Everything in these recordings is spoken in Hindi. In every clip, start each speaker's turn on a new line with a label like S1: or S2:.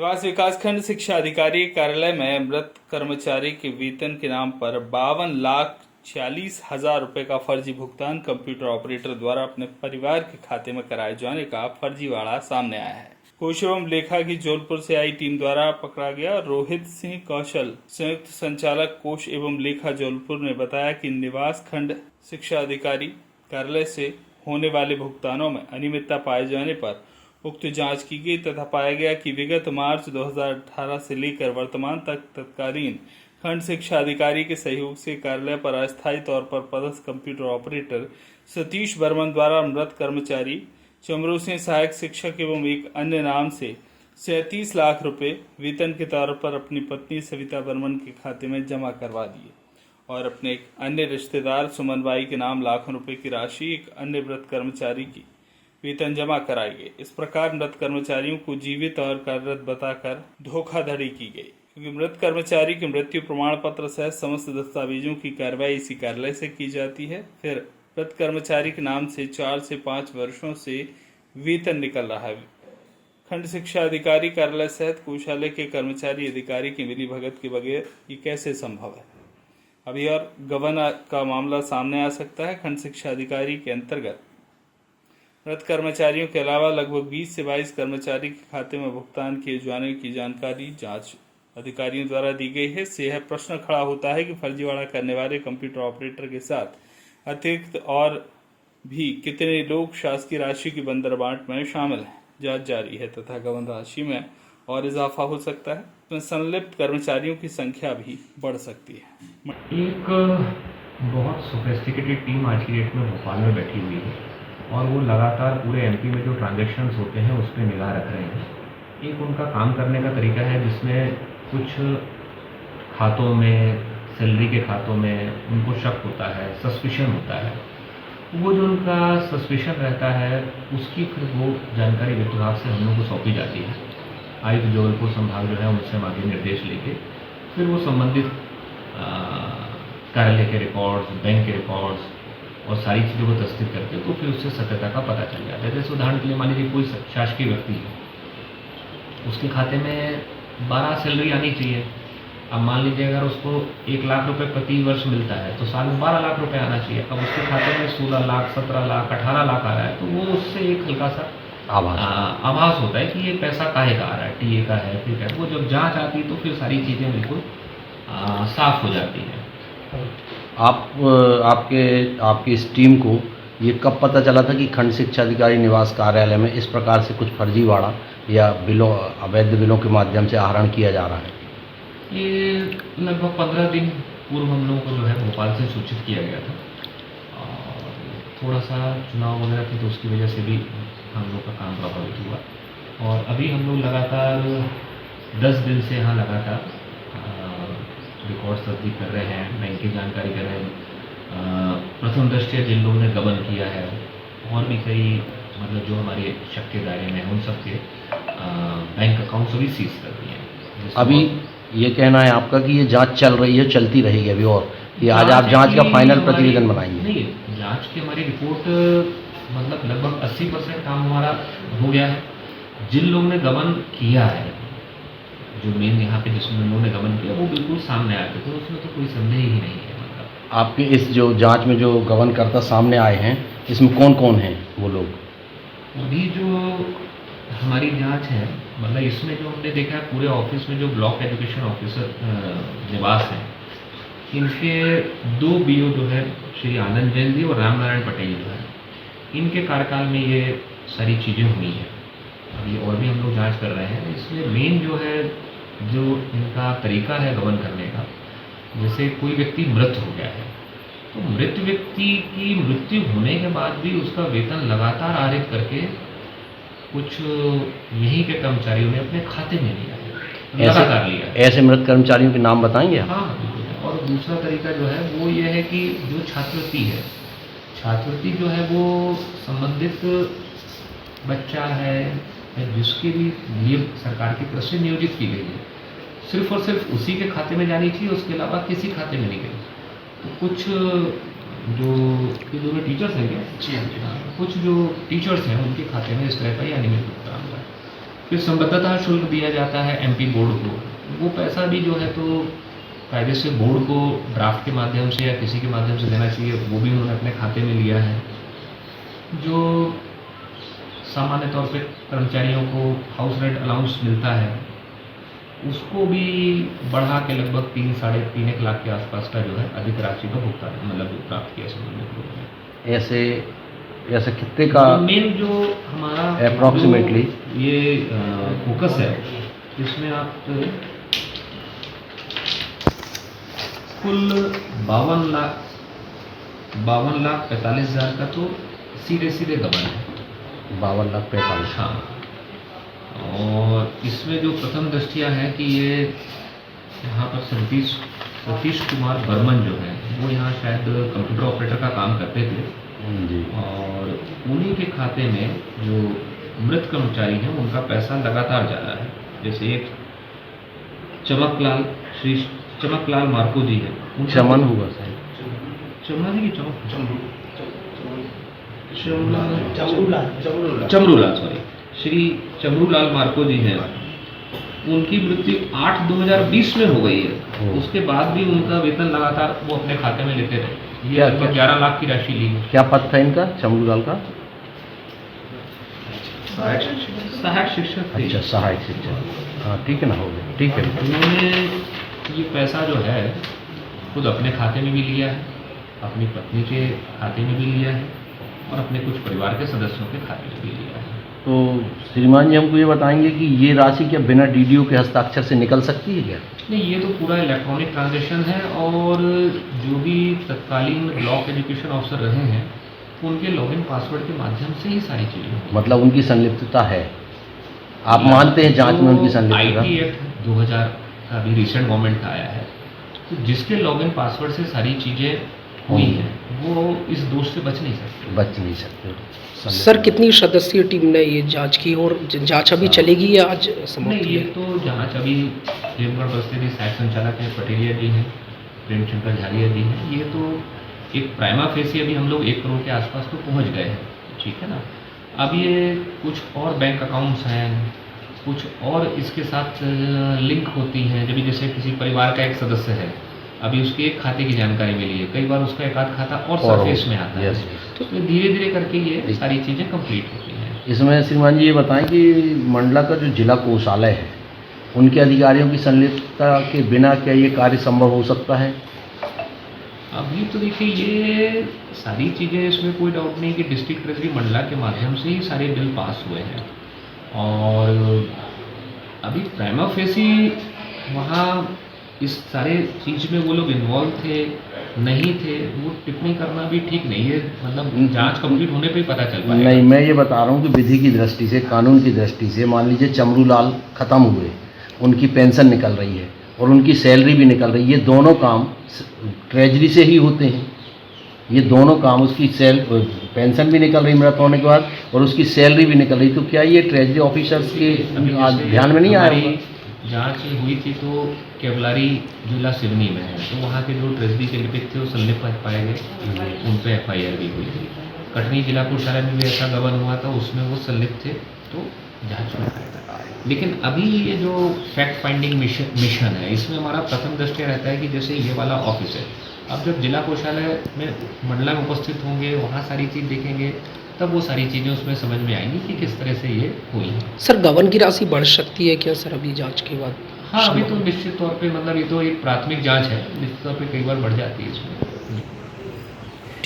S1: देवास विकासखंड शिक्षा अधिकारी कार्यालय में मृत कर्मचारी के वेतन के नाम पर 52,46,000 रुपए का फर्जी भुगतान कंप्यूटर ऑपरेटर द्वारा अपने परिवार के खाते में कराए जाने का फर्जीवाड़ा सामने आया है। कोष एवं लेखा की जौलपुर से आई टीम द्वारा पकड़ा गया रोहित सिंह कौशल, संयुक्त संचालक कोष एवं लेखा जौलपुर ने बताया कि निवास खंड शिक्षा अधिकारी कार्यालय से होने वाले भुगतानों में अनियमितता पाए जाने पर उक्त जांच की गई तथा पाया गया कि विगत मार्च 2018 से लेकर वर्तमान तक तत्कालीन खंड शिक्षा अधिकारी के सहयोग से कार्यालय पर अस्थायी तौर पर पदस्थ कंप्यूटर ऑपरेटर सतीश बर्मन द्वारा मृत कर्मचारी चमरू सिंह सहायक शिक्षक एवं एक अन्य नाम से 37 लाख रुपए वेतन के तौर पर अपनी पत्नी सविता बर्मन के खाते में जमा करवा दिए और अपने एक अन्य रिश्तेदार सुमन बाई के नाम लाखों रुपए की राशि एक अन्य मृत कर्मचारी की वेतन जमा कराई गई। इस प्रकार मृत कर्मचारियों को जीवित और कार्यरत बताकर धोखाधड़ी की गई, क्योंकि मृत कर्मचारी के मृत्यु प्रमाण पत्र सहित समस्त दस्तावेजों की कार्रवाई इसी कार्यालय से की जाती है। फिर मृत कर्मचारी के नाम से 4 से 5 वर्षों से वेतन निकल रहा है। खंड शिक्षा अधिकारी कार्यालय सहित कोषालय के कर्मचारी अधिकारी की मिलीभगत के बगैर ये कैसे संभव है? अभी और गबन का मामला सामने आ सकता है। खंड शिक्षा अधिकारी के अंतर्गत मृत कर्मचारियों के अलावा लगभग 20 से 22 कर्मचारी के खाते में भुगतान किए जाने की जानकारी जांच अधिकारियों द्वारा दी गई है। इससे यह प्रश्न खड़ा होता है कि फर्जीवाड़ा करने वाले कंप्यूटर ऑपरेटर के साथ अतिरिक्त और भी कितने लोग शासकीय राशि की बंदरबांट में शामिल हैं। जांच जारी है तथा गबन राशि में और इजाफा हो सकता है। इसमें संलिप्त कर्मचारियों की संख्या भी बढ़ सकती है।
S2: एक बहुत सोफिस्टिकेटेड टीम आज की डेट में भोपाल में बैठी हुई है और वो लगातार पूरे एमपी में जो ट्रांजैक्शंस होते हैं उस पर निगाह रख रहे हैं। एक उनका काम करने का तरीका है जिसमें कुछ खातों में, सैलरी के खातों में उनको शक होता है, सस्पिशन होता है। वो जो उनका सस्पिशन रहता है उसकी फिर वो जानकारी वित्त विभाग से हम लोग को सौंपी जाती है। आयुक्त जौलपुर संभाग जो है उनसे हम आगे निर्देश लेके फिर वो संबंधित कार्यालय के रिकॉर्ड्स, बैंक के रिकॉर्ड्स और सारी चीज़ों को तस्दीक करके तो फिर उससे सत्यता का पता चल जाता है। जैसे उदाहरण के लिए मान लीजिए कोई शासकीय व्यक्ति है, उसके खाते में 12 सैलरी आनी चाहिए। अब मान लीजिए अगर उसको 1 लाख रुपए प्रति वर्ष मिलता है तो साल में 12 लाख रुपए आना चाहिए। अब उसके खाते में 16 लाख, 17 लाख, 18 लाख आ रहा है तो वो उससे एक हल्का सा आभास होता है कि ये पैसा काहे का आ रहा है, टीए का है, फिर क्या। वो जब जाँच आती है तो फिर सारी चीज़ें बिल्कुल साफ हो जाती हैं।
S3: आपकी इस टीम को ये कब पता चला था कि खंड शिक्षा अधिकारी निवास कार्यालय में इस प्रकार से कुछ फर्जीवाड़ा या अवैध बिलों के माध्यम से आहरण किया जा रहा है?
S2: ये लगभग 15 दिन पूर्व हम लोगों को जो है भोपाल से सूचित किया गया था और थोड़ा सा चुनाव वगैरह थे तो उसकी वजह से भी हम लोग का काम प्रभावित हुआ। और अभी हम लोग लगातार 10 दिन से यहाँ लगातार रिकॉर्ड तस्दीक कर रहे हैं, बैंक की जानकारी कर रहे हैं। प्रथम दृष्टया जिन लोगों ने गबन किया है और भी कई मतलब जो हमारे शक के दायरे में उन सब के बैंक अकाउंट सभी सीज कर दिए हैं।
S3: अभी ये कहना है आपका कि ये जांच चल रही है, चलती रहेगी अभी, और ये आज आप जांच का फाइनल प्रतिवेदन बनाएंगे?
S2: नहीं, जांच की हमारी रिपोर्ट मतलब लगभग 80% काम हमारा हो गया है। जिन लोगों ने गबन किया है, जो मेन यहाँ पे जिसमें उन्होंने गबन किया वो बिल्कुल सामने आए थे, तो उसमें तो कोई संदेह ही नहीं है। मतलब
S3: आपके इस जो जांच में जो गबनकर्ता सामने आए हैं इसमें कौन कौन हैं वो लोग?
S2: अभी जो हमारी जांच है मतलब इसमें जो हमने देखा है पूरे ऑफिस में जो ब्लॉक एजुकेशन ऑफिसर निवास हैं, इनके 2 बीओ जो है श्री आनंद जैन जी और राम नारायण पटेल जो है, इनके कार्यकाल में ये सारी चीज़ें हुई हैं। अभी और भी हम लोग जांच कर रहे हैं। इसमें मेन जो है जो इनका तरीका है गबन करने का, जैसे कोई व्यक्ति मृत हो गया है तो मृत व्यक्ति की मृत्यु होने के बाद भी उसका वेतन लगातार आरित करके कुछ यहीं के कर्मचारियों ने अपने खाते में लिया है, लगातार लिया है।
S3: ऐसे मृत कर्मचारियों के नाम बताएंगे आप?
S2: हाँ। और दूसरा तरीका जो है वो ये है कि जो छात्रवृत्ति है, छात्रवृत्ति जो है वो संबंधित बच्चा है जिसके भी लिए सरकार की तरफ से नियोजित की गई है, सिर्फ और सिर्फ उसी के खाते में जानी चाहिए, उसके अलावा किसी खाते में नहीं गई। तो कुछ जो ये दोनों टीचर्स हैं क्या? जी हाँ। कुछ जो टीचर्स हैं उनके खाते में इस तरह का ही अनियमित भुगतान हुआ है। फिर संबद्धता शुल्क दिया जाता है एमपी बोर्ड को। वो पैसा भी जो है तो कायदे से बोर्ड को ड्राफ्ट के माध्यम से या किसी के माध्यम से देना चाहिए, वो भी उन्होंने अपने खाते में लिया है। जो सामान्य तौर पे कर्मचारियों को हाउस रेंट अलाउंस मिलता है, उसको भी बढ़ा के लगभग 3-3.5 लाख के आसपास का जो है अधिक राशि का भुगतान मतलब प्राप्त किया संबंधित लोगों ने।
S3: ऐसे कितने का
S2: मेन जो हमारा
S3: अप्रॉक्सीमेटली
S2: ये फोकस है, इसमें आप कुल 52,45,000 का तो सीधे गबन है।
S3: 52,45,000।
S2: हाँ, और इसमें जो प्रथम दृष्टिया है कि ये यहाँ पर सतीश कुमार बर्मन जो है वो यहाँ शायद कंप्यूटर ऑपरेटर का काम करते थे
S3: जी।
S2: और उन्हीं के खाते में जो मृत कर्मचारी हैं उनका पैसा लगातार जा रहा है। जैसे एक श्री चमकलाल मार्को जी है,
S3: चमन हुआ सर,
S2: चमन है कि चमरूलाल सॉरी, श्री चमरूलाल मार्को जी हैं, उनकी मृत्यु 8/2020 में हो गई है। उसके बाद भी उनका वेतन लगातार वो अपने खाते में लेते रहे। ये लगभग 11 लाख की राशि ली है।
S3: क्या पद था इनका चमरूलाल का?
S2: सहायक शिक्षक थे।
S3: अच्छा, सहायक शिक्षक। हाँ ठीक है ना, हो गया, ठीक है।
S2: उन्होंने ये पैसा जो है खुद अपने खाते में भी लिया है, अपनी पत्नी के खाते में भी लिया है और अपने कुछ परिवार के सदस्यों के खाते में भी लिया है।
S3: तो श्रीमान जी हमको ये बताएंगे कि ये राशि क्या बिना डीडीओ के हस्ताक्षर से निकल सकती है क्या?
S2: नहीं, ये तो पूरा इलेक्ट्रॉनिक ट्रांजैक्शन है और जो भी तत्कालीन ब्लॉक एजुकेशन ऑफिसर रहे हैं उनके लॉगिन पासवर्ड के माध्यम से ही सारी चीज़ें,
S3: मतलब उनकी संलिप्तता है, आप मानते हैं जांच में उनकी संलिप्तता?
S2: IT एक्ट 2000 का भी रिसेंट गवर्नमेंट का आया है, तो जिसके लॉगिन पासवर्ड से सारी चीज़ें हुई हैं वो इस दोष से बच नहीं सकते।
S4: सर कितनी सदस्यीय टीम ने ये जांच की और जांच अभी चलेगी या आज समाप्त?
S2: नहीं, ये तो जांच अभी प्रेमगढ़ बस्ती सहायक संचालक हैं पटेलिया जी हैं, प्रेमशंकर झारिया जी हैं। ये तो एक प्राइमा फेसी अभी हम लोग 1 करोड़ के आसपास तो पहुंच गए हैं, ठीक है ना। अब ये कुछ और बैंक अकाउंट्स हैं, कुछ और इसके साथ लिंक होती हैं। जब जैसे किसी परिवार का एक सदस्य है, अभी उसके एक खाते की जानकारी मिली है, कई बार उसका एक आध खाता और सरफेस में आता है, तो धीरे धीरे करके ये सारी चीज़ें कंप्लीट होती हैं।
S3: इसमें श्रीमान जी ये बताएं कि मंडला का जो जिला कोषालय है उनके अधिकारियों की संलिप्तता के बिना क्या ये कार्य संभव हो सकता है?
S2: अभी तो देखिए ये सारी चीज़ें, इसमें कोई डाउट नहीं कि डिस्ट्रिक्ट ट्रेजरी मंडला के माध्यम से ही सारे बिल पास हुए हैं और अभी प्राइमा फेसी वहाँ इस सारे चीज़ में वो लोग इन्वॉल्व थे नहीं थे, वो टिप्पणी करना भी ठीक नहीं है। मतलब जांच कंप्लीट होने पे ही पता चल पाएगा।
S3: नहीं, मैं ये बता रहा हूँ कि विधि की दृष्टि से, कानून की दृष्टि से, मान लीजिए चमरूलाल ख़त्म हुए, उनकी पेंशन निकल रही है और उनकी सैलरी भी निकल रही है, ये दोनों काम ट्रेजरी से ही होते हैं। ये दोनों काम, उसकी पेंशन भी निकल रही मृत होने के बाद और उसकी सैलरी भी निकल रही, तो क्या ये ट्रेजरी ऑफिसर्स के ध्यान में नहीं आया?
S2: जांच हुई थी तो केवलारी जिला सिवनी में है, तो वहाँ के जो ट्रेजरी के लिपिक थे वो संलिप्त पाए गए, उन पर FIR भी हुई थी। कटनी जिला कोषालय में भी ऐसा गबन हुआ था, उसमें वो संलिप्त थे, तो जांच में आएगा। लेकिन अभी ये जो फैक्ट फाइंडिंग मिशन है, इसमें हमारा प्रथम दृष्टया रहता है कि जैसे ये वाला ऑफिस है, अब जब जिला कोषालय में मंडला में उपस्थित होंगे, वहाँ सारी चीज़ देखेंगे, तब वो सारी चीज़ें उसमें समझ में आएंगी कि किस तरह से ये हुई है।
S4: सर गबन की राशि बढ़ सकती है क्या सर अभी जांच के बाद?
S2: हाँ, अभी तो निश्चित तौर पे, मतलब ये तो एक प्राथमिक जांच है, निश्चित तौर पे कई बार बढ़ जाती है इसमें।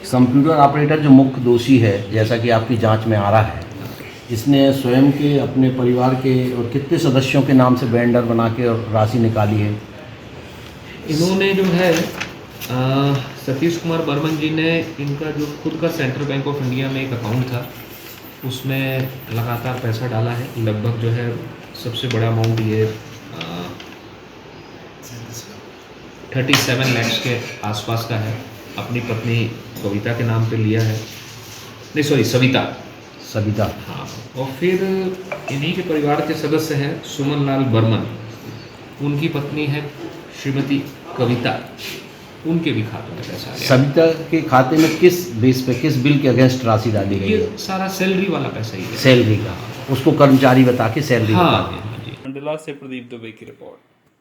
S3: कंप्यूटर ऑपरेटर जो मुख्य दोषी है, जैसा कि आपकी जांच में आ रहा है, इसने स्वयं के, अपने परिवार के और कितने सदस्यों के नाम से वेंडर बना के और राशि निकाली है?
S2: इन्होंने जो है सतीश कुमार बर्मन जी ने, इनका जो खुद का सेंट्रल बैंक ऑफ इंडिया में एक अकाउंट था, उसमें लगातार पैसा डाला है। लगभग जो है सबसे बड़ा अमाउंट ये 37 लाख के आसपास का है। अपनी पत्नी कविता के नाम पे लिया है, नहीं सॉरी सविता, हाँ। और फिर इन्हीं के परिवार के सदस्य हैं सुमन लाल बर्मन, उनकी पत्नी है श्रीमती कविता, उनके भी खाते में पैसा गया।
S3: सविता के खाते में किस बेस पे, किस बिल के अगेंस्ट राशि डाली गई है?
S2: ये सारा सैलरी वाला पैसा ही है,
S3: सैलरी का। उसको कर्मचारी बता के सैलरी
S2: हाँ
S3: बता दें।
S2: हाँ जी।
S1: मंडला से प्रदीप दुबे की रिपोर्ट।